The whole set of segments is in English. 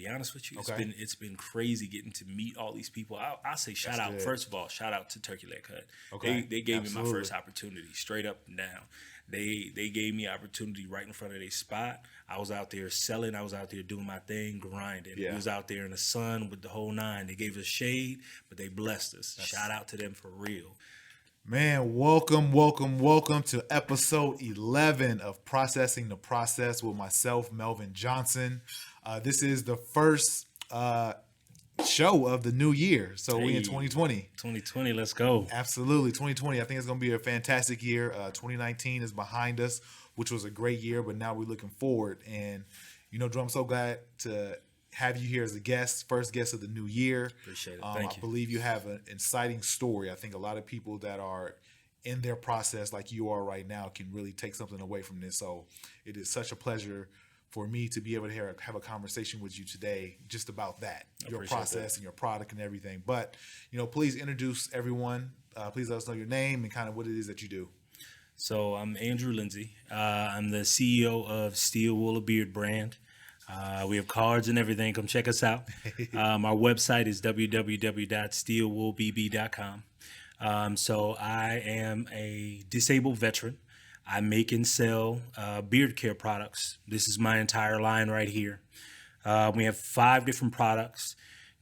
be honest with you. Okay. It's been crazy getting to meet all these people. I'll say shout out, good. first of all, shout out to Turkey Leg Hut. Okay. They gave me my Absolutely. first opportunity, straight up and down. They gave me opportunity right in front of their spot. I was out there selling. I was out there doing my thing, grinding. Yeah. We was out there in the sun with the whole nine. They gave us shade, but they blessed us. Shout out to them for real. Man, welcome to episode 11 of Processing the Process with myself, Melvin Johnson. This is the first show of the new year. So we in 2020. 2020, let's go. Absolutely. 2020. I think it's going to be a fantastic year. 2019 is behind us, which was a great year, but now we're looking forward. And, Drew, I'm so glad to have you here as a guest, first guest of the new year. Appreciate it. Thank you. I believe you have an exciting story. I think a lot of people that are in their process like you are right now can really take something away from this. So it is such a pleasure for me to be able to have a conversation with you today just about that, your process and your product and everything. But, please introduce everyone. Please let us know your name and kind of what it is that you do. So I'm Andrew Lindsay. I'm the CEO of Steel Wool Beard brand. We have cards and everything. Come check us out. Our website is www.steelwoolbb.com. So I am a disabled veteran. I make and sell beard care products. This is my entire line right here. We have 5 different products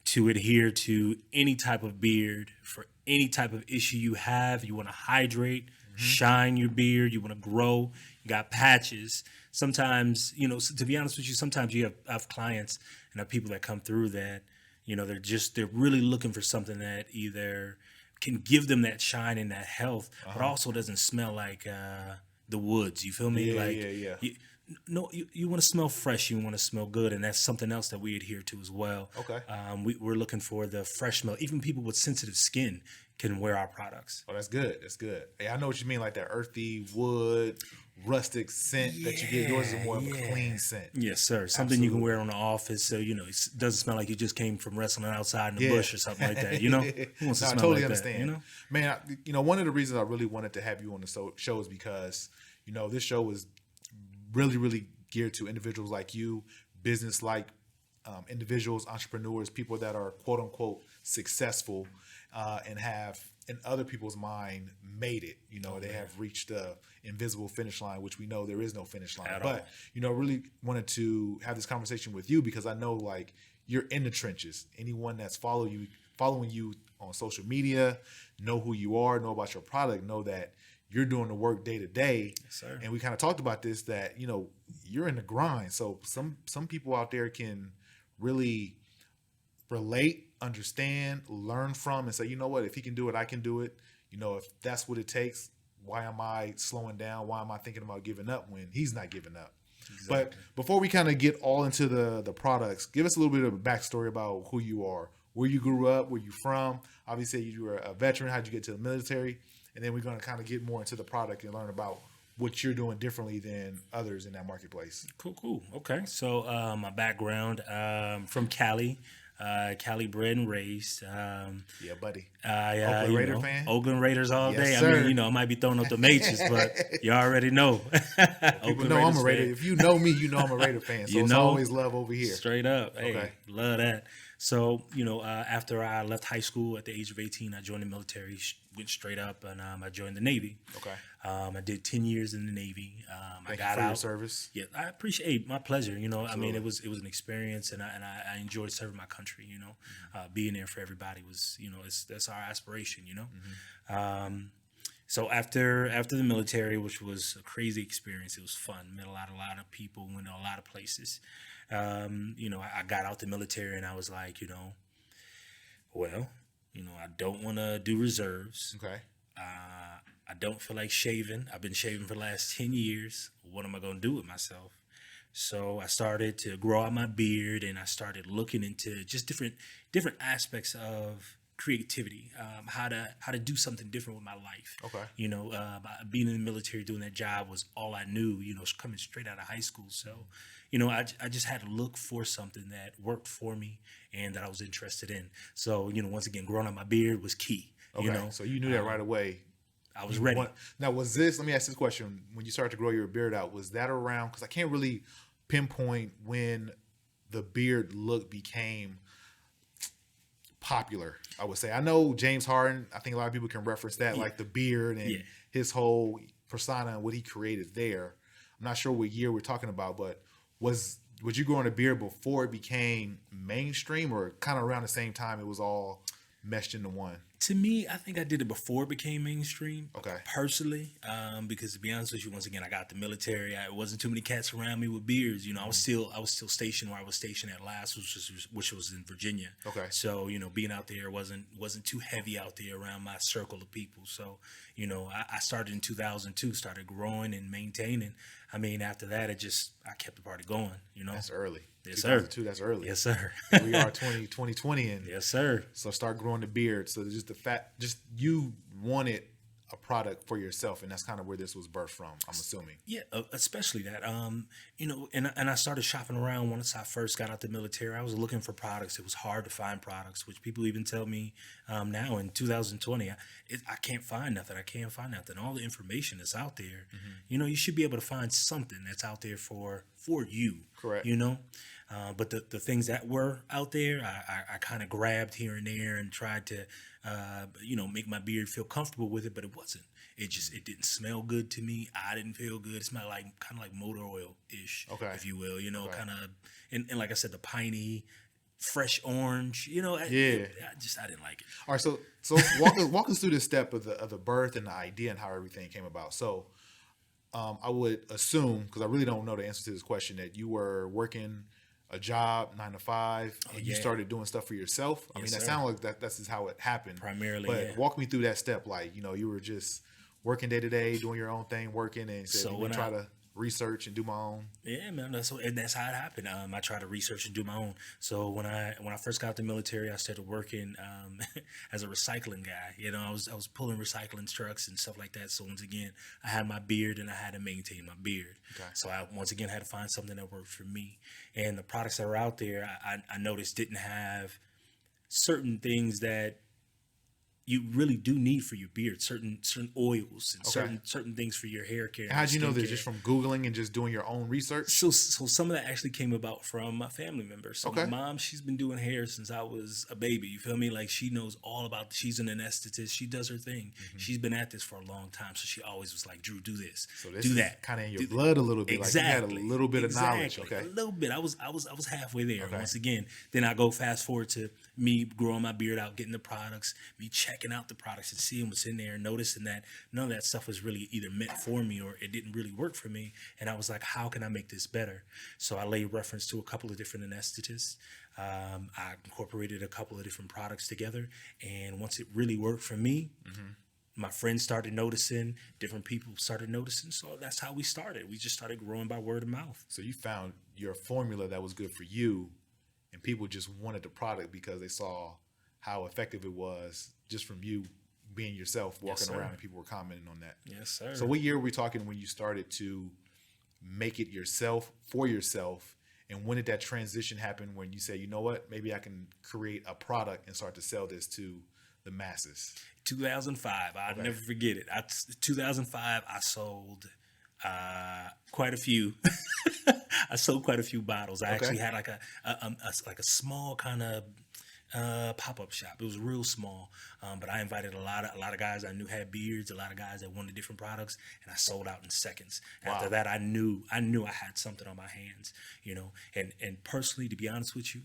to adhere to any type of beard for any type of issue you have. You want to hydrate, shine your beard, you want to grow, you got patches. Sometimes, to be honest with you, sometimes you have clients and have people that come through that, they're really looking for something that either can give them that shine and that health, but also doesn't smell like the woods. You feel me? Yeah. You want to smell fresh, you want to smell good, and that's something else that we adhere to as well. Okay. We're looking for the fresh smell. Even people with sensitive skin can wear our products. Oh, that's good. That's good. Hey, I know what you mean, like that earthy wood, rustic scent that you get. Yours is more of a clean scent. Yes, sir. Something you can wear on the office, so it doesn't smell like you just came from wrestling outside in the bush or something like that. Who wants to smell I totally like understand. That, Man, one of the reasons I really wanted to have you on the show is because this show is really, really geared to individuals like you, business-like individuals, entrepreneurs, people that are quote-unquote successful and have, in other people's mind, made it. They have reached the invisible finish line, which we know there is no finish line. But, really wanted to have this conversation with you because I know, you're in the trenches. Anyone that's following you on social media, know who you are, know about your product, know that you're doing the work day to day. Yes, sir. And we kind of talked about this, that, you're in the grind. So some people out there can really relate, understand, learn from, and say, you know what, if he can do it, I can do it. If that's what it takes, why am I slowing down? Why am I thinking about giving up when he's not giving up? Exactly. But before we kind of get all into the products, give us a little bit of a backstory about who you are, where you grew up, where you from. Obviously, you were a veteran. How'd you get to the military? And then we're going to kind of get more into the product and learn about what you're doing differently than others in that marketplace. Cool. Okay. So my background, from Cali. Cali bred and raised. Yeah, buddy. Oakland Raider fan? Oakland Raiders all Yes, day. sir. I mean, I might be throwing up the Matrix, but you already know. People know I'm a Raider. If you know me, you know I'm a Raider fan. So it's always love over here. Straight up. Hey, Okay. love that. So, after I left high school at the age of 18, I joined the military, went straight up, and I joined the Navy. Okay. I did 10 years in the Navy. Thank I got you for out. your service. Yeah, I appreciate my pleasure. I mean, it was an experience, and I enjoyed serving my country. Being there for everybody was, that's our aspiration. So after the military, which was a crazy experience, it was fun. Met a lot of people, went to a lot of places. I got out the military, and I was like, I don't want to do reserves. Okay. I don't feel like shaving. I've been shaving for the last 10 years. What am I going to do with myself? So I started to grow out my beard, and I started looking into just different aspects of creativity, how to do something different with my life. Okay. Being in the military, doing that job was all I knew, coming straight out of high school. So, I just had to look for something that worked for me and that I was interested in. So, once again, growing out my beard was key. Okay. So you knew that right away. I was ready. Now, let me ask this question. When you started to grow your beard out, was that around, because I can't really pinpoint when the beard look became popular, I would say. I know James Harden, I think a lot of people can reference that, like the beard and his whole persona and what he created there. I'm not sure what year we're talking about, but would you growing a beard before it became mainstream, or kind of around the same time it was all meshed into one? To me, I think I did it before it became mainstream. Okay. Personally, because to be honest with you, once again, I got the military. It wasn't too many cats around me with beards. You know, I was still stationed where I was stationed at last, which was in Virginia. Okay. So being out there wasn't too heavy out there around my circle of people. So I started in 2002, started growing and maintaining. I mean, after that, I kept the party going. That's early. Yes, sir. 2002, that's early. Yes, sir. We are 2020, and yes, sir. So start growing the beard. So just you wanted a product for yourself, and that's kind of where this was birthed from, I'm assuming. Yeah, especially that. And I started shopping around once I first got out the military. I was looking for products. It was hard to find products, which people even tell me now in 2020, I can't find nothing. I can't find nothing. All the information is out there. Mm-hmm. You should be able to find something that's out there for you. Correct. But the things that were out there, I kind of grabbed here and there and tried to, make my beard feel comfortable with it, but it wasn't. It didn't smell good to me. I didn't feel good. It smelled kind of like motor oil ish, if you will. Kind of, and like I said, the piney, fresh orange. I didn't like it. All right, so walk us through this step of the birth and the idea and how everything came about. So, I would assume, because I really don't know the answer to this question, that you were working a job 9 to 5 and you started doing stuff for yourself. I mean, that sounds like that's just how it happened primarily. But walk me through that step. Like, you were just working day to day, doing your own thing, working, and said, so try to research and do my own. Yeah, man, that's how it happened. I tried to research and do my own. So when I first got out the military, I started working as a recycling guy. I was pulling recycling trucks and stuff like that. So once again, I had my beard and I had to maintain my beard. Okay. So I once again had to find something that worked for me. And the products that were out there, I noticed didn't have certain things that you really do need for your beard, certain oils and certain things for your hair care. And how'd you know this? Just from Googling and just doing your own research? So some of that actually came about from my family members. So my mom, she's been doing hair since I was a baby. You feel me? Like, she knows all about, she's an anesthetist. She does her thing. Mm-hmm. She's been at this for a long time. So she always was like, Drew, do this, so this do that. Kind of in your blood a little bit. Exactly. Like, you had a little bit of knowledge. Okay. A little bit. I was halfway there. Okay. Once again, then I go fast forward to me growing my beard out, getting the products, me checking out the products and seeing what's in there, and noticing that none of that stuff was really either meant for me or it didn't really work for me. And I was like, how can I make this better? So I laid reference to a couple of different anesthetists. I incorporated a couple of different products together, and once it really worked for me, my friends started noticing, different people started noticing. So that's how we started. We just started growing by word of mouth. So you found your formula that was good for you, and people just wanted the product because they saw how effective it was just from you being yourself, walking around, and people were commenting on that. Yes, sir. So what year were we talking when you started to make it yourself for yourself? And when did that transition happen when you say, you know what, maybe I can create a product and start to sell this to the masses? 2005. I'll never forget it. 2005, I sold quite a few. I sold quite a few bottles. I actually had like a small kind of pop-up shop. It was real small, but I invited a lot of guys I knew had beards, a lot of guys that wanted different products, and I sold out in seconds. Wow. After that, I knew I had something on my hands, and personally, to be honest with you,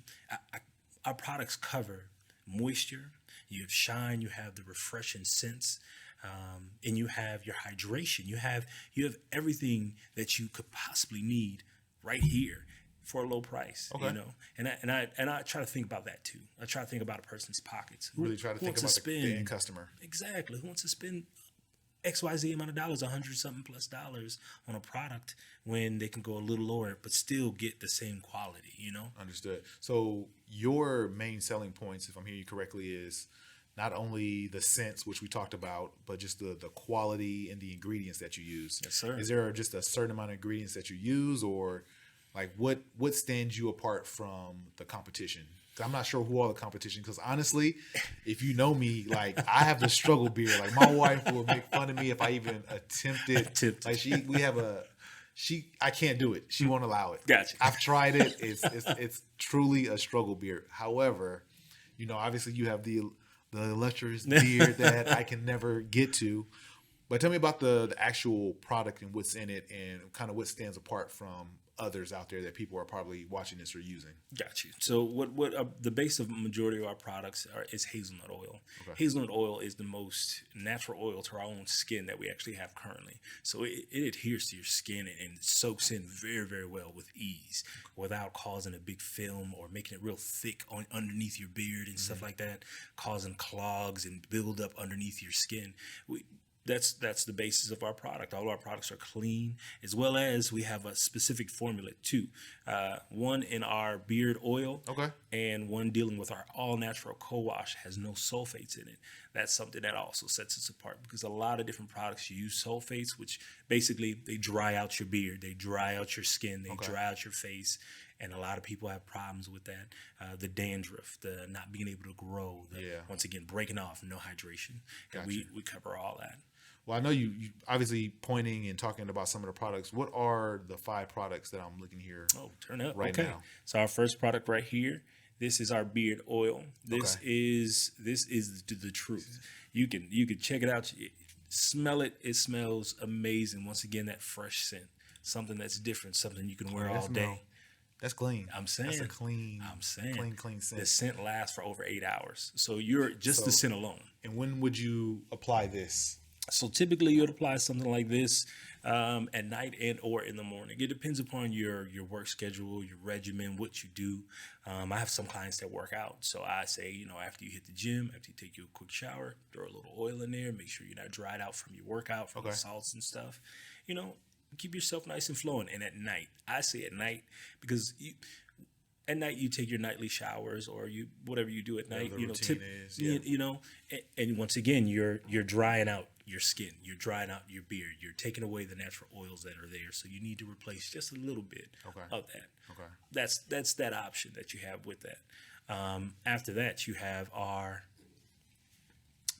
our products cover moisture, you have shine, you have the refreshing scents, and you have your hydration. You have everything that you could possibly need right here for a low price, and I try to think about that too. I try to think about a person's pockets. Really try to think about the end customer. Exactly. Who wants to spend XYZ amount of dollars, $100-something plus on a product when they can go a little lower but still get the same quality, Understood. So your main selling points, if I'm hearing you correctly, is not only the scents, which we talked about, but just the quality and the ingredients that you use. Yes, sir. Is there just a certain amount of ingredients that you use, or like what stands you apart from the competition? Because I'm not sure who all the competition. Because honestly, if you know me, like I have the struggle beard. Like my wife will make fun of me if I even attempted. Like I can't do it. She won't allow it. Gotcha. I've tried it. It's truly a struggle beard. However, obviously you have the illustrious beard that I can never get to. But tell me about the actual product and what's in it, and kind of what stands apart from others out there that people are probably watching this or using. Got you. So what the base of majority of our products is hazelnut oil. Okay. Hazelnut oil is the most natural oil to our own skin that we actually have currently. So it adheres to your skin and soaks in very, very well with ease without causing a big film or making it real thick underneath your beard and stuff like that, causing clogs and build up underneath your skin. That's the basis of our product. All of our products are clean, as well as we have a specific formula too. One in our beard oil, Okay. and one dealing with our all-natural co-wash has no sulfates in it. That's something that also sets us apart, because a lot of different products use sulfates, which basically they dry out your beard, they dry out your skin, they dry out your face. And a lot of people have problems with that. The dandruff, the not being able to grow, once again, breaking off, no hydration. Gotcha. And we cover all that. Well, I know you obviously pointing and talking about some of the products. What are the 5 products that I'm looking here? Oh, turn up right now. So our first product right here, this is our beard oil. This is the truth. You can check it out. Smell it. It smells amazing. Once again, that fresh scent, something that's different, something you can wear all day. That's clean. I'm saying. That's a clean. I'm saying. Clean scent. The scent lasts for over 8 hours. So you're just the scent alone. And when would you apply this? So typically you'd apply something like this at night and or in the morning. It depends upon your work schedule, your regimen, what you do. I have some clients that work out. So I say, after you hit the gym, after you take your quick shower, throw a little oil in there, make sure you're not dried out from your workout, from the salts and stuff. Keep yourself nice and flowing. And at night, I say at night, because at night you take your nightly showers, or whatever you do at night, and once again, you're drying out your skin, you're drying out your beard, you're taking away the natural oils that are there. So you need to replace just a little bit of that. Okay. That's that option that you have with that. After that, you have our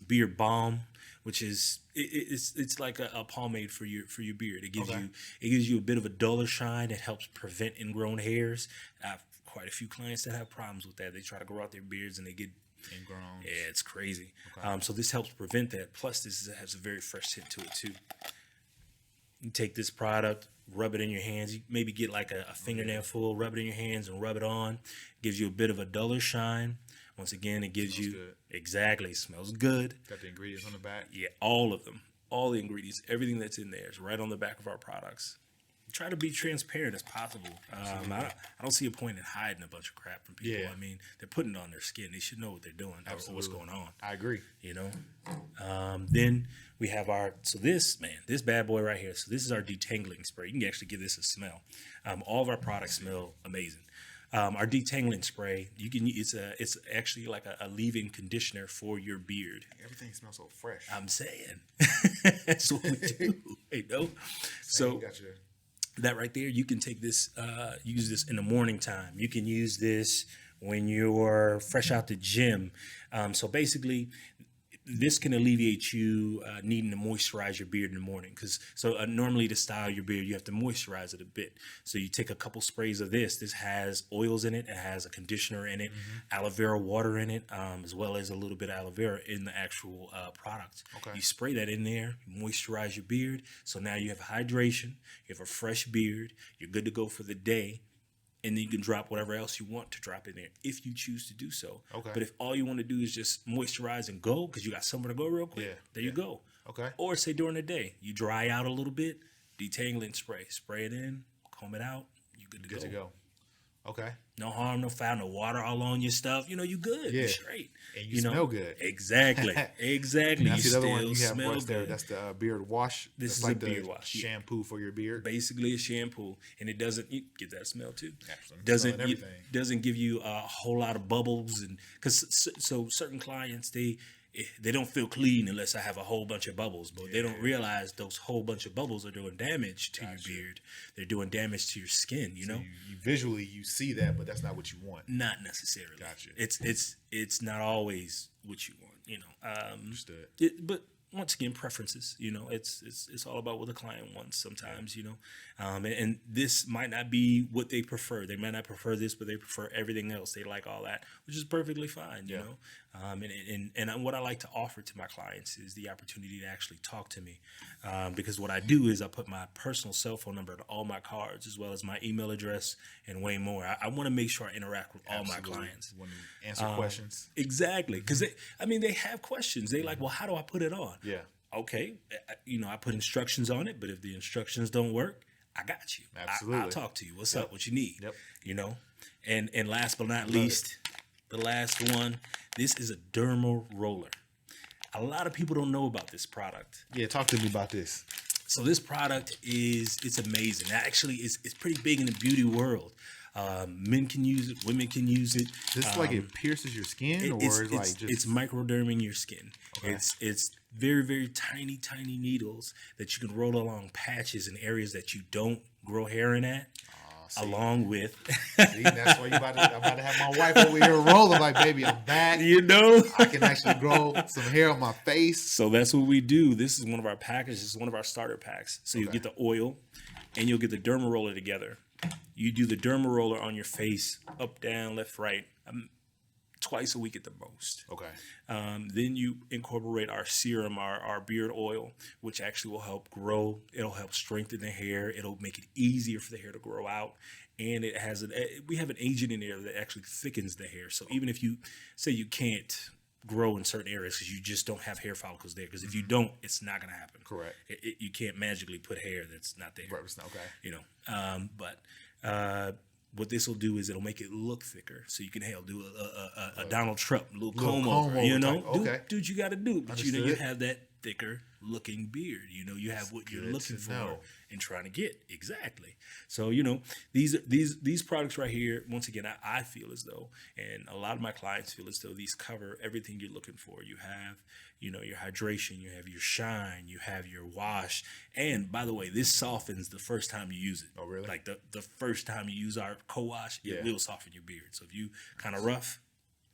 beard balm, which is it's like a pomade for your beard. It gives you a bit of a duller shine. It helps prevent ingrown hairs. I have quite a few clients that have problems with that. They try to grow out their beards and they get ingrown. Yeah, it's crazy. So this helps prevent that. Plus, this has a very fresh scent to it too. You take this product, rub it in your hands. You maybe get like a fingernail full, rub it in your hands and rub it on. Gives you a bit of a duller shine. Once again, it gives you good. Exactly, smells good. Got the ingredients on the back. Yeah, all of them, all the ingredients, everything that's in there is right on the back of our products. Try to be transparent as possible. I don't see a point in hiding a bunch of crap from people. Yeah. I mean, they're putting it on their skin. They should know what they're doing, or what's going on. I agree. Then we have this bad boy right here. So this is our detangling spray. You can actually give this a smell. All of our products smell amazing. Our detangling spray, it's actually like a leave-in conditioner for your beard. Everything smells so fresh. I'm saying. That's what we do. So that right there, you can take this, use this in the morning time. You can use this when you're fresh out the gym. So basically, this can alleviate you needing to moisturize your beard in the morning. Normally to style your beard, you have to moisturize it a bit. So you take a couple sprays of this. This has oils in it. It has a conditioner in it, aloe vera water in it, as well as a little bit of aloe vera in the actual product. Okay. You spray that in there, moisturize your beard. So now you have hydration, you have a fresh beard, you're good to go for the day. And then you can drop whatever else you want to drop in there if you choose to do so. Okay. But if all you want to do is just moisturize and go because you got somewhere to go real quick, there you go. Okay. Or say during the day, you dry out a little bit, detangling spray. Spray it in, comb it out, you good to go. Okay. No harm, no foul, no water all on your stuff. You good. Yeah. You're straight. And you smell good. Exactly. Exactly. That's the other one you have smell right there. good. That's the beard wash. This is like a beard wash. Shampoo for your beard. Basically a shampoo, and it doesn't you get that smell too. Absolutely. Doesn't give you a whole lot of bubbles, and because certain clients they don't feel clean unless I have a whole bunch of bubbles, but they don't realize those whole bunch of bubbles are doing damage to your beard. They're doing damage to your skin. You know, you visually you see that, but that's not what you want. Not necessarily. Gotcha. It's not always what you want. Understood. But once again, preferences. It's all about what the client wants sometimes. And this might not be what they prefer. They might not prefer this, but they prefer everything else. They like all that, which is perfectly fine. You know, and what I like to offer to my clients is the opportunity to actually talk to me, because what I do is I put my personal cell phone number to all my cards, as well as my email address and way more. I want to make sure I interact with all my clients. When you answer questions. Exactly, because they have questions. They like, well, how do I put it on? Yeah. Okay, I put instructions on it, but if the instructions don't work, I got you. Absolutely. I'll talk to you. What's up? What you need? Yep. And last but not least, the last one. This is a dermal roller. A lot of people don't know about this product. Yeah, talk to me about this. So this product it's amazing. Actually, it's pretty big in the beauty world. Men can use it. Women can use it. This like it pierces your skin, it's microderming your skin. Okay. It's very, very tiny needles that you can roll along patches in areas that you don't grow hair in at. Along with, see, that's why I'm about to have my wife over here rolling like, baby, I'm back. I can actually grow some hair on my face. So that's what we do. This is one of our packages. This is one of our starter packs. So you'll get the oil, and you'll get the derma roller together. You do the derma roller on your face, up, down, left, right, twice a week at the most. Okay. Then you incorporate our serum, our beard oil, which actually will help grow. It'll help strengthen the hair. It'll make it easier for the hair to grow out. And we have an agent in there that actually thickens the hair. So even if you say you can't grow in certain areas because you just don't have hair follicles there, because if you don't, it's not going to happen. Correct. You can't magically put hair that's not there. Right. It's not, okay. But what this will do is it'll make it look thicker, so you can do a Donald Trump little comb over. Do what you got to do, but you have that thicker looking beard. You have what you're looking for and trying to get exactly. So these products right here. Once again, I feel as though, and a lot of my clients feel as though, these cover everything you're looking for. You have your hydration, you have your shine, you have your wash. And by the way, this softens the first time you use it. Oh, really? Like the first time you use our co-wash, it will soften your beard. So if you kind of rough,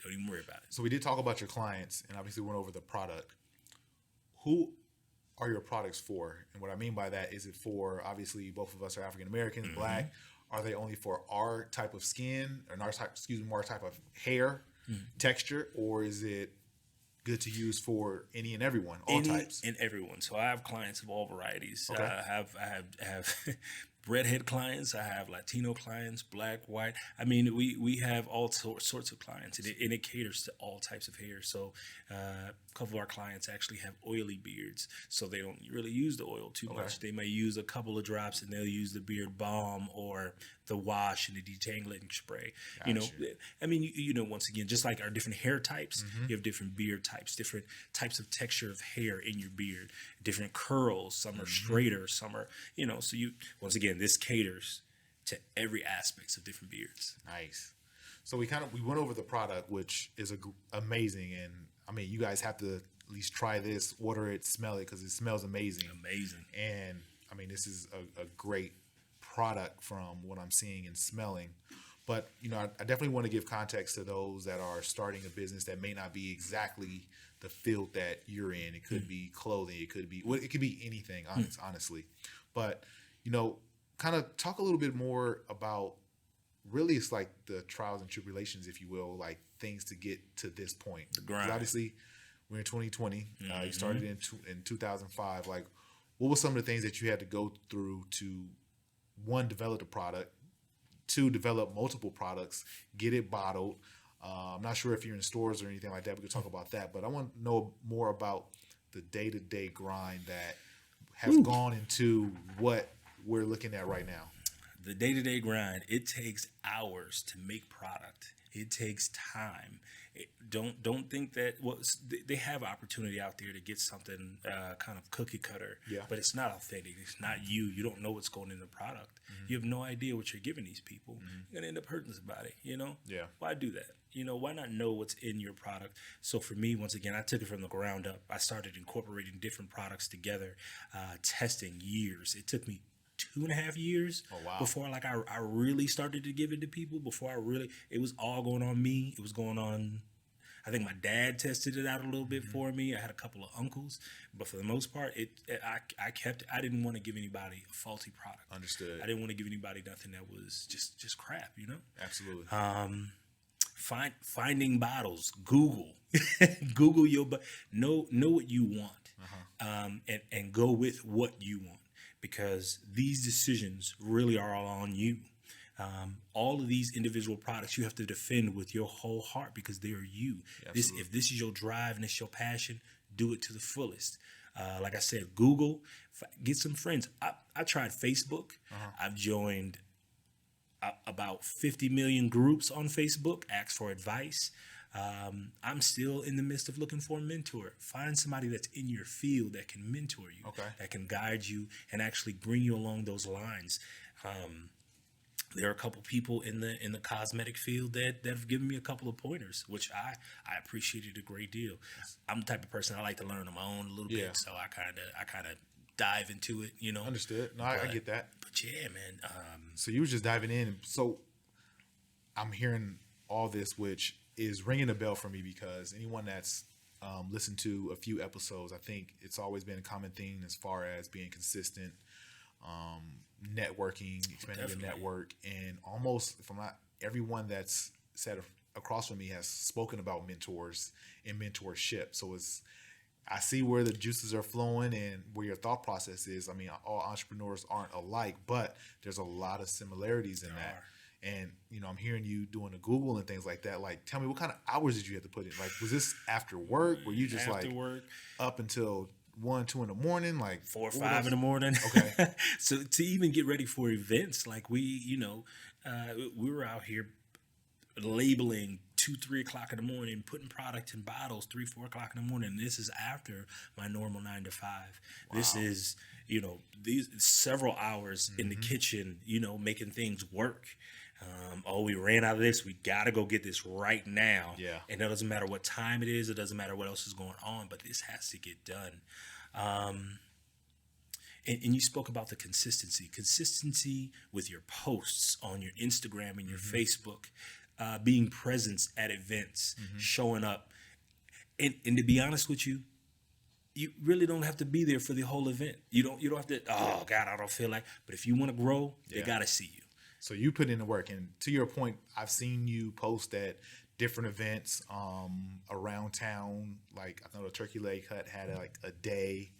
don't even worry about it. So we did talk about your clients and obviously went over the product. Who are your products for? And what I mean by that, is it for, obviously both of us are African Americans, Black. Are they only for our type of skin and our type of hair texture, or is it good to use for any and everyone, all types? And everyone. So I have clients of all varieties. Okay. I have redhead clients. I have Latino clients, Black, white. I mean, we have all sorts of clients, and it caters to all types of hair. So a couple of our clients actually have oily beards, so they don't really use the oil too much. They may use a couple of drops, and they'll use the beard balm or the wash and the detangling spray. Gotcha. I mean, once again, just like our different hair types, you have different beard types, different types of texture of hair in your beard, different curls. Some are straighter, some are, so once again, this caters to every aspects of different beards. Nice. So we went over the product, which is amazing. And I mean, you guys have to at least try this, order it, smell it, because it smells amazing. Amazing. And I mean, this is a great product from what I'm seeing and smelling. But, I definitely want to give context to those that are starting a business that may not be exactly the field that you're in. It could be clothing. It could be anything, honestly. But, kind of talk a little bit more about, really, it's like the trials and tribulations, if you will, like things to get to this point. The grind. 'Cause obviously, we're in 2020. You started in 2005. Like, what were some of the things that you had to go through to, one, develop the product, two, develop multiple products, get it bottled? I'm not sure if you're in stores or anything like that. We could talk about that. But I want to know more about the day-to-day grind that has gone into what we're looking at right now. The day-to-day grind, it takes hours to make product. It takes time. Don't think that they have opportunity out there to get something kind of cookie cutter, but it's not authentic. It's not you. You don't know what's going in the product. You have no idea what you're giving these people. You're gonna end up hurting somebody. Yeah. Why do that? Why not know what's in your product? So for me, once again, I took it from the ground up. I started incorporating different products together, testing years. It took me 2.5 years before I really started to give it to people. It was all going on me. It was going on. I think my dad tested it out a little bit for me. I had a couple of uncles, but for the most part, I kept it. I didn't want to give anybody a faulty product. Understood. I didn't want to give anybody nothing that was just crap, you know. Absolutely. Finding bottles. Google, Google your know what you want, and go with what you want, because these decisions really are all on you. All of these individual products you have to defend with your whole heart because they're you. If this is your drive and it's your passion, do it to the fullest. Like I said, Google, get some friends. I tried Facebook. I've joined about 50 million groups on Facebook, ask for advice. I'm still in the midst of looking for a mentor. Find somebody that's in your field that can mentor you, that can guide you and actually bring you along those lines. There are a couple people in the cosmetic field that have given me a couple of pointers, which I appreciated a great deal. I'm the type of person I like to learn on my own a little bit, so I kind of dive into it, you know. Understood. No, I get that. But yeah, man. So you were just diving in. So I'm hearing all this, which is ringing a bell for me, because anyone that's listened to a few episodes, I think it's always been a common theme as far as being consistent, networking, expanding your network, and almost, if I'm not, everyone that's sat across from me has spoken about mentors and mentorship. So I see where the juices are flowing and where your thought process is. I mean, all entrepreneurs aren't alike, but there's a lot of similarities in that. And, you know, I'm hearing you doing a Google and things like that. Like, tell me, what kind of hours did you have to put in? Like, was this after work? Were you just after work, up until 1, 2 in the morning, like 4 or 5 in the morning? Okay. So to even get ready for events, like we were out here labeling 2, 3 o'clock in the morning, putting product in bottles 3, 4 o'clock in the morning. This is after my normal 9 to 5. Wow. This is, these several hours in the kitchen, making things work. We ran out of this. We got to go get this right now. Yeah. And it doesn't matter what time it is. It doesn't matter what else is going on, but this has to get done. And you spoke about the consistency with your posts on your Instagram and your Facebook, being present at events, showing up. And to be honest with you, you really don't have to be there for the whole event. You don't have to, oh God, I don't feel like, but if you want to grow, they got to see you. So you put in the work, and to your point, I've seen you post at different events around town. Like, I know the Turkey Leg Hut had a day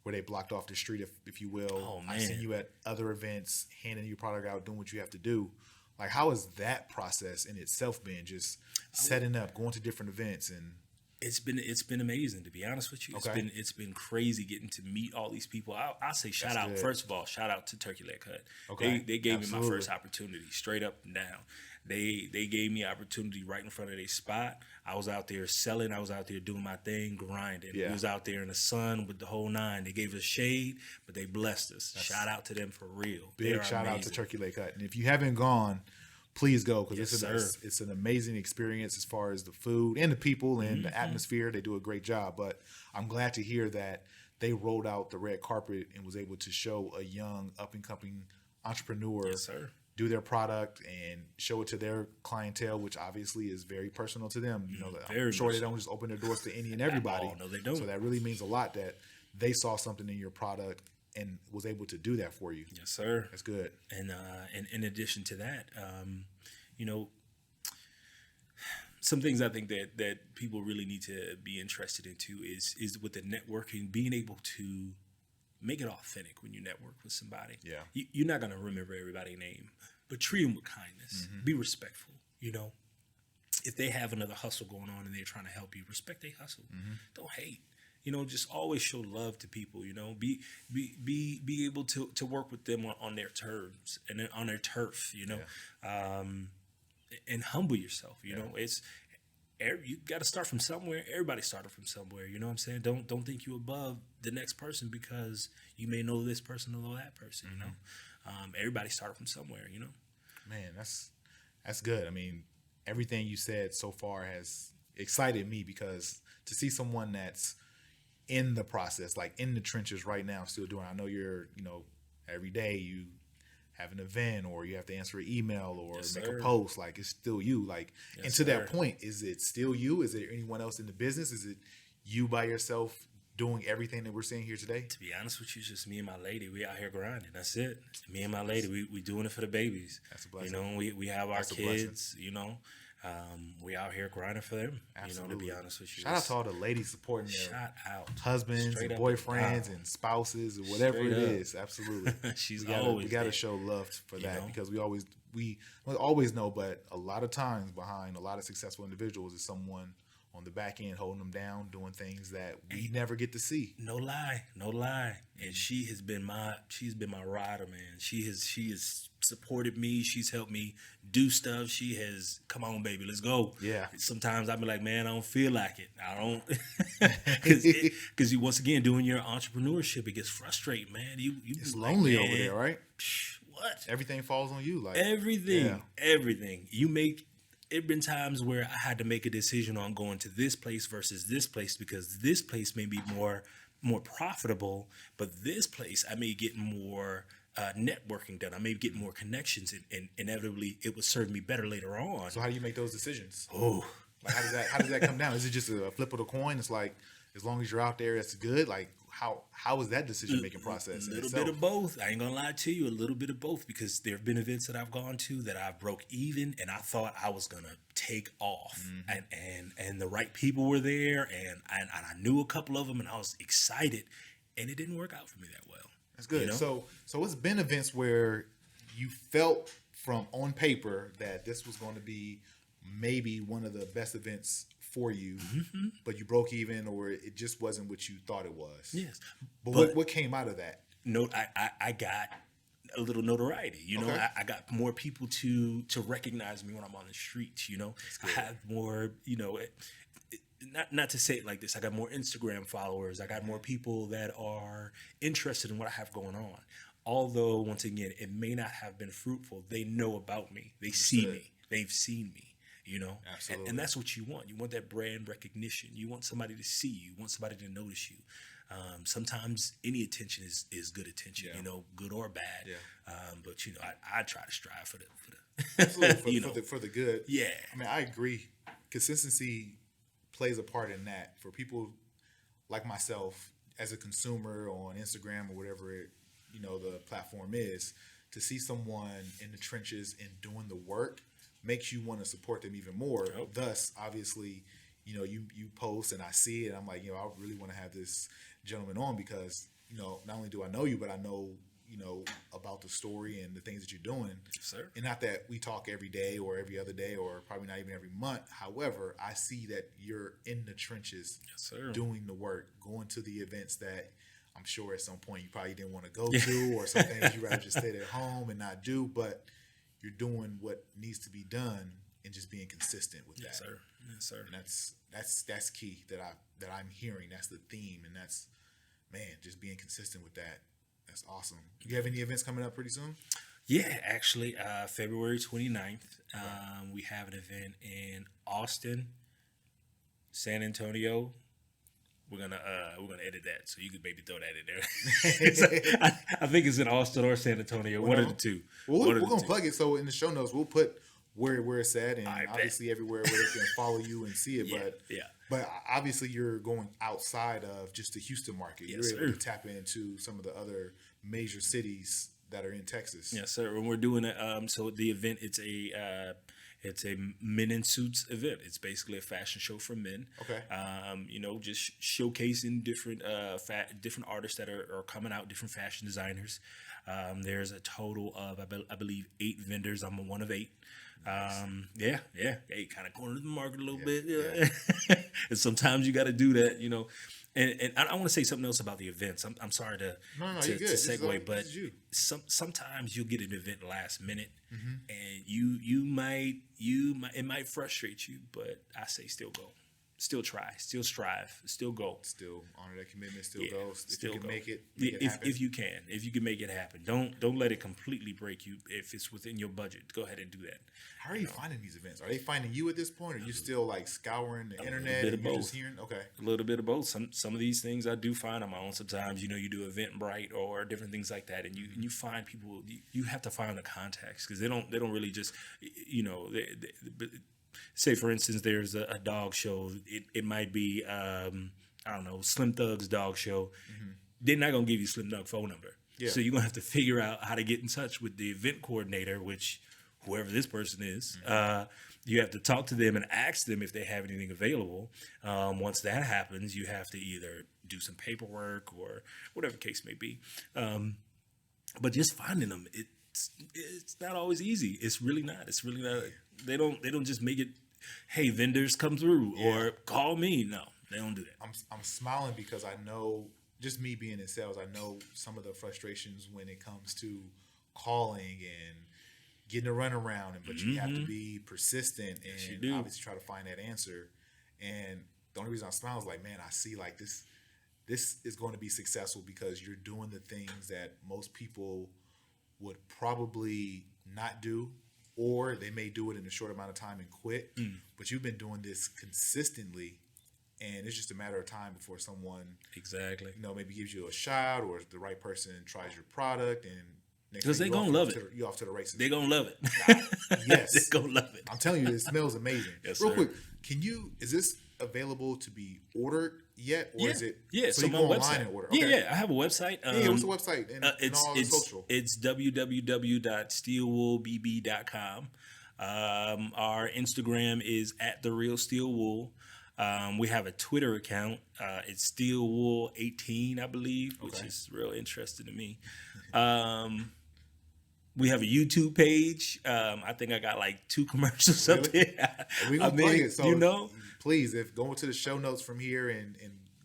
where they blocked off the street, if you will. Oh, man. I've seen you at other events, handing your product out, doing what you have to do. Like, how has that process in itself been, just setting up, going to different events? And it's been amazing, to be honest with you. It's been crazy getting to meet all these people. I say shout out, first of all, shout out to Turkey Leg Hut. Okay. They gave me my first opportunity, straight up and down. They gave me opportunity right in front of their spot. I was out there selling. I was out there doing my thing, grinding. Yeah. We was out there in the sun with the whole nine. They gave us shade, but they blessed us. Shout out to them for real. Big shout out to Turkey Leg Hut. And if you haven't gone, please go, because it's an amazing experience as far as the food and the people and the atmosphere. They do a great job. But I'm glad to hear that they rolled out the red carpet and was able to show a young up-and-coming entrepreneur do their product and show it to their clientele, which obviously is very personal to them. I'm sure they don't just open their doors to any and everybody. Oh, no, they don't. So that really means a lot that they saw something in your product and was able to do that for you. Yes, sir. That's good. And in addition to that, some things I think that people really need to be interested into is with the networking, being able to make it authentic when you network with somebody. Yeah. You're not going to remember everybody's name, but treat them with kindness. Be respectful, If they have another hustle going on and they're trying to help you, respect their hustle. Don't hate. Just always show love to people. Be able to work with them on their terms and on their turf. And humble yourself. It's you got to start from somewhere. Everybody started from somewhere. You know what I'm saying? Don't think you above the next person because you may know this person or know that person. Everybody started from somewhere. Man, that's good. I mean, everything you said so far has excited me, because to see someone that's in the process, like in the trenches right now, still doing. I know you're, every day you have an event or you have to answer an email or Yes, make sir. a post, like it's still you. Like, and Yes, to that sir. point, is it still you? Is there anyone else in the business? Is it you by yourself doing everything that we're seeing here today? To be honest with you, it's just me and my lady. We out here grinding. That's it. Me and my lady. We doing it for the babies. That's a You blessing. know, we have our That's a blessing. kids. You know, we out here grinding for them. Absolutely. You know, to be honest with you, Shout out to all the ladies supporting their shout out husbands Straight and up and boyfriends down. and spouses or whatever Straight it up. is. Absolutely. She's we always gotta there. show love for that know? because we always know, but a lot of times behind a lot of successful individuals is someone on the back end holding them down, doing things that we never get to see. No lie, no lie. And she's been my rider, man. She has supported me. She's helped me do stuff. She has, come on, baby, let's go. Yeah. Sometimes I be like, man, I don't feel like it. I don't, because you once again doing your entrepreneurship, it gets frustrating, man. You It's be like, lonely man, over there, right? What? Everything falls on you. Like Everything, Yeah. everything. You make it been times where I had to make a decision on going to this place versus this place because this place may be more profitable, but this place I may get more networking done. I may get more connections, and inevitably it would serve me better later on. So how do you make those decisions? Oh, Like how does that come down? Is it just a flip of the coin? It's like as long as you're out there, it's good. Like how is that decision making process? a little bit of both. I ain't gonna lie to you, a little bit of both because there have been events that I've gone to that I broke even, and I thought I was gonna take off, and the right people were there, and I knew a couple of them, and I was excited, and it didn't work out for me that well. That's good. You know? So it's been events where you felt from on paper that this was going to be maybe one of the best events for you, but you broke even or it just wasn't what you thought it was. Yes, But what came out of that? I got a little notoriety. You know, Okay. I got more people to recognize me when I'm on the streets. You know, I have more. You know, not to say it like this. I got more Instagram followers. I got more people that are interested in what I have going on. Although, once again, it may not have been fruitful. They know about me. They see me. They've seen me. You know, Absolutely. and that's what you want. You want that brand recognition. You want somebody to see you. You want somebody to notice you. Sometimes any attention is good attention. Yeah. You know, good or bad. Yeah. But you know, I try to strive for the Absolutely, you know, for the good. yeah. I mean, I agree. Consistency plays a part in that for people like myself as a consumer on Instagram or whatever the platform is. To see someone in the trenches and doing the work makes you want to support them even more. Yep. Thus, obviously, you post and I see it. And I'm like, I really want to have this gentleman on because not only do I know you, but I know about the story and the things that you're doing. Sir. And not that we talk every day or every other day or probably not even every month. However, I see that you're in the trenches, Yes, sir. doing the work, going to the events that I'm sure at some point you probably didn't want to go to, or some things you rather just stay at home and not do. But you're doing what needs to be done and just being consistent with Yes, that. sir. Yes, sir. And that's key that I'm hearing. That's the theme, and that's just being consistent with that. That's awesome. You have any events coming up pretty soon? Yeah, actually, February 29th, we have an event in Austin, San Antonio. We're gonna edit that, so you could maybe throw that in there. I think it's in Austin or San Antonio, one of the two. Well, One we're of the gonna two. plug it. So in the show notes, we'll put where it's at, and I bet. obviously everywhere where they can follow you and see it. Yeah. But obviously you're going outside of just the Houston market. Yes, You're able sir. to tap into some of the other major cities that are in Texas. Yes, sir. When we're doing it, so the event, it's a men in suits event. It's basically a fashion show for men. Okay. Just showcasing different different artists that are coming out, different fashion designers. There's a total of I believe 8 vendors. I'm one of 8. Hey, kind of corner the market a little bit. And sometimes you got to do that, And I want to say something else about the events. I'm sorry to you're good. This is segue, but this is you. sometimes you'll get an event last minute, Mm-hmm. and it might frustrate you, but I say still go. still try, still strive, still go. Still honor that commitment. Still Yeah, go. If still you can go. make it happen. If you can, if you can make it happen, don't let it completely break you. If it's within your budget, go ahead and do that. How are you finding these events? Are they finding you at this point? Or are you still like scouring the internet bit and of you're both. just hearing? Okay. A little bit of both. Some of these things I do find on my own. Sometimes you do Eventbrite or different things like that, and you find people. You have to find the contacts because they don't really just say for instance there's a dog show. It might be I don't know, Slim Thug's dog show. They're not gonna give you Slim Thug phone number. Yeah. So you're gonna have to figure out how to get in touch with the event coordinator, which whoever this person is. You have to talk to them and ask them if they have anything available. Once that happens, you have to either do some paperwork or whatever the case may be. But just finding them, it's not always easy. It's really not. It's really not. They don't just make it, hey, vendors come through or call me. No, they don't do that. I'm smiling because I know, just me being in sales, I know some of the frustrations when it comes to calling and getting a runaround, but you have to be persistent and obviously try to find that answer. And the only reason I smile is like, man, I see like this is going to be successful because you're doing the things that most people would probably not do, or they may do it in a short amount of time and quit. But you've been doing this consistently, and it's just a matter of time before someone Exactly. maybe gives you a shot, or the right person tries your product, and because they're gonna love it. You off to the races. They're gonna love it. Yes, they're gonna love it. I'm telling you, it smells amazing. Yes, Real sir. quick, is this available to be ordered yet, or is it? So you my go website. online and order. Yeah, I have a website. What's the website and all the social? It's www.steelwoolbb.com. Our Instagram is @therealsteelwool. We have a Twitter account. It's steelwool18, I believe, which is real interesting to me. We have a YouTube page. I think I got like 2 commercials up there. We gonna play it. So please, if go into the show notes from here and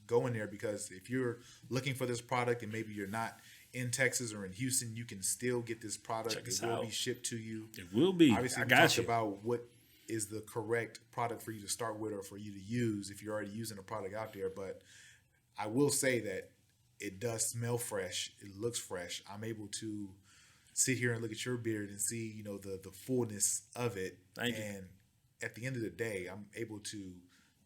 go in there, because if you're looking for this product and maybe you're not in Texas or in Houston, you can still get this product. It will be shipped to you. It will be. Obviously, we talked about what is the correct product for you to start with or for you to use if you're already using a product out there. But I will say that it does smell fresh. It looks fresh. I'm able to sit here and look at your beard and see, the fullness of it. Thank you. And at the end of the day, I'm able to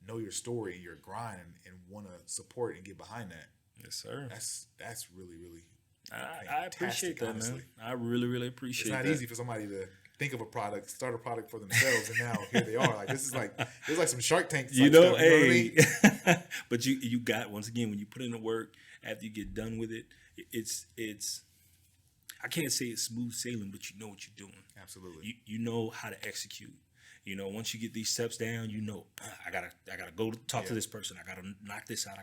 know your story and your grind and want to support and get behind that. Yes, sir. That's really, really I appreciate that, honestly. Man. I really, really appreciate that. It's not easy for somebody to think of a product, start a product for themselves, and now here they are. Like it's like some Shark Tank stuff. Hey. What I mean? But you got, once again, when you put in the work, after you get done with it, it's I can't say it's smooth sailing, but you know what you're doing. Absolutely. You know how to execute. Once you get these steps down, I gotta go talk to this person. I gotta knock this out.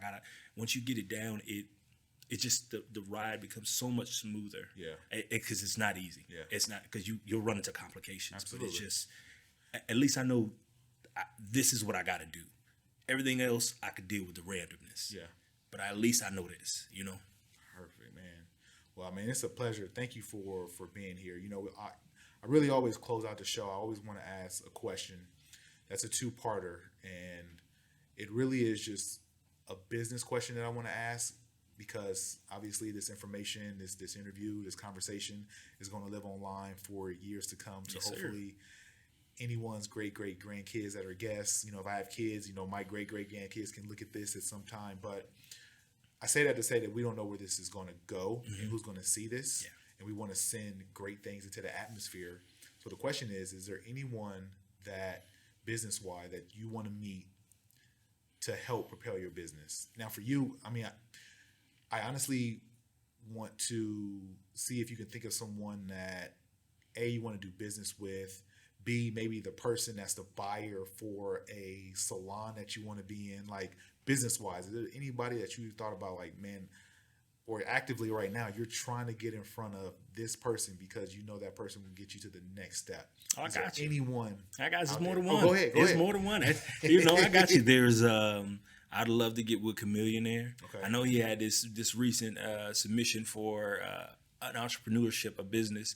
Once you get it down, it just the ride becomes so much smoother. Yeah. Because it's not easy. Yeah. It's not, because you'll run into complications. Absolutely. But it's just, at least I know this is what I gotta do. Everything else I could deal with the randomness. Yeah. But at least I know this. Perfect, man. Well, I mean, it's a pleasure. Thank you for being here. I really always close out the show. I always want to ask a question that's a 2-parter, and it really is just a business question that I want to ask, because obviously this information, this interview, this conversation is going to live online for years to come. So hopefully anyone's great grandkids that are guests, if I have kids, my great grandkids can look at this at some time. But I say that to say that we don't know where this is going to go and who's going to see this. Yeah. And we want to send great things into the atmosphere. So the question is there anyone that business-wise that you want to meet to help propel your business? Now for you, I mean, I honestly want to see if you can think of someone that A, you want to do business with, B, maybe the person that's the buyer for a salon that you want to be in, like business-wise. Is there anybody that you thought about, like, man, or actively right now, you're trying to get in front of this person because you know that person will get you to the next step? I got you. Anyone? I got you. It's more than one. Go ahead. It's more than one. I got you. There's, I'd love to get with Chameleonaire. Okay. I know he had this recent submission for an entrepreneurship, a business.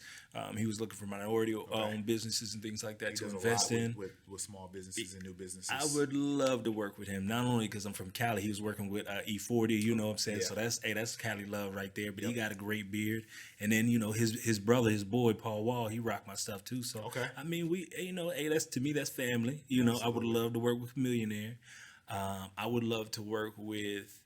He was looking for minority-owned businesses and things like that to Does a invest lot in. with small businesses and new businesses. I would love to work with him, not only because I'm from Cali. He was working with E40, you know what I'm saying? Yeah. So that's Cali love right there. But he got a great beard. And then, his brother, his boy, Paul Wall, he rocked my stuff too. So, Okay. I mean, that's to me, that's family. I would love to work with Millionaire. I would love to work with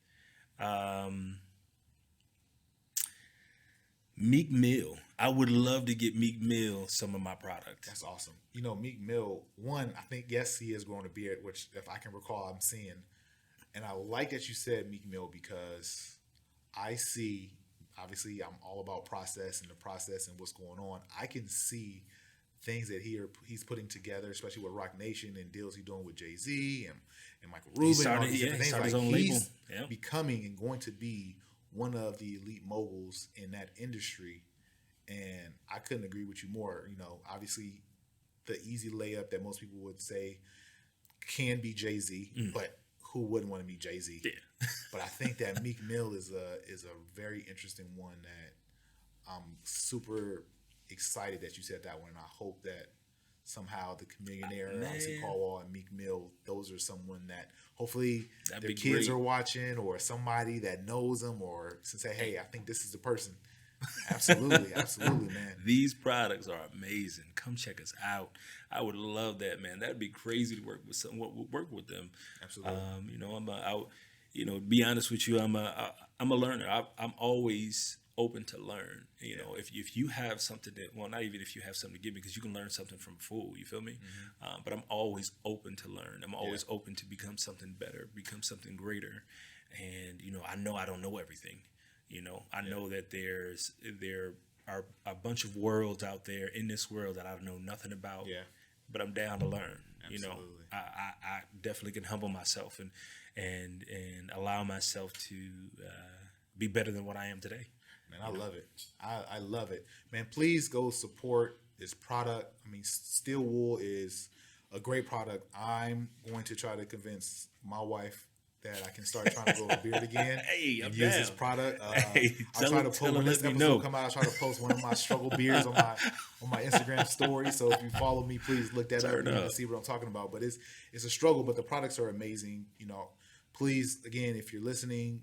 Meek Mill. I would love to get Meek Mill some of my product. That's awesome. Meek Mill, one, I think, yes, he is growing a beard, which, if I can recall, I'm seeing. And I like that you said Meek Mill because I see, obviously, I'm all about process and the process and what's going on. I can see things that he's putting together, especially with Rock Nation and deals he's doing with Jay-Z and Michael Rubin. He started his own label. Yeah. Becoming and going to be one of the elite moguls in that industry. And I couldn't agree with you more. Obviously, the easy layup that most people would say can be Jay-Z, but who wouldn't want to be Jay-Z? Yeah. But I think that Meek Mill is a very interesting one that I'm super excited that you said that one. And I hope that somehow the Chameleonaire, obviously Paul Wall and Meek Mill, those are someone that hopefully their kids are watching, or somebody that knows them, or to say, hey, I think this is the person. Absolutely, man. These products are amazing. Come check us out. I would love that, man. That'd be crazy to work with work with them. Absolutely. To be honest with you, I'm a learner. I'm always open to learn. If you have something not even if you have something to give me, because you can learn something from a fool. You feel me? But I'm always open to learn. I'm always open to become something better, become something greater. And I know I don't know everything. I know that there are a bunch of worlds out there in this world that I know nothing about. Yeah. But I'm down to learn. Absolutely. I definitely can humble myself and allow myself to be better than what I am today. Man, I love it. I love it. Man, please go support this product. I mean, Steel Wool is a great product. I'm going to try to convince my wife that I can start trying to grow a beard again and use this product. I'll try to post when this episode come out. I'll try to post one of my struggle beards on my Instagram story. So if you follow me, please look that up and you can see what I'm talking about. But it's a struggle, but the products are amazing. Please, again, if you're listening,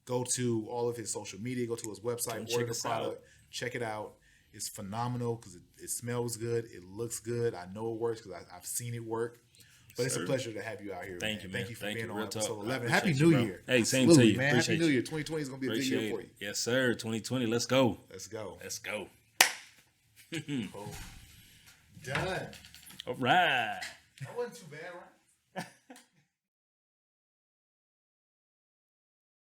go to all of his social media, go to his website, order the product, check it out. It's phenomenal because it smells good, it looks good. I know it works because I've seen it work. But it's a pleasure to have you out here. Thank you, man. Thank you for being on Real episode talk. 11. Happy New Year. Hey, same to you. Man. Appreciate Happy New you. Year. 2020 is going to be a good year for you. Yes, sir. 2020. Let's go. Let's go. Oh. Done. All right. That wasn't too bad, right?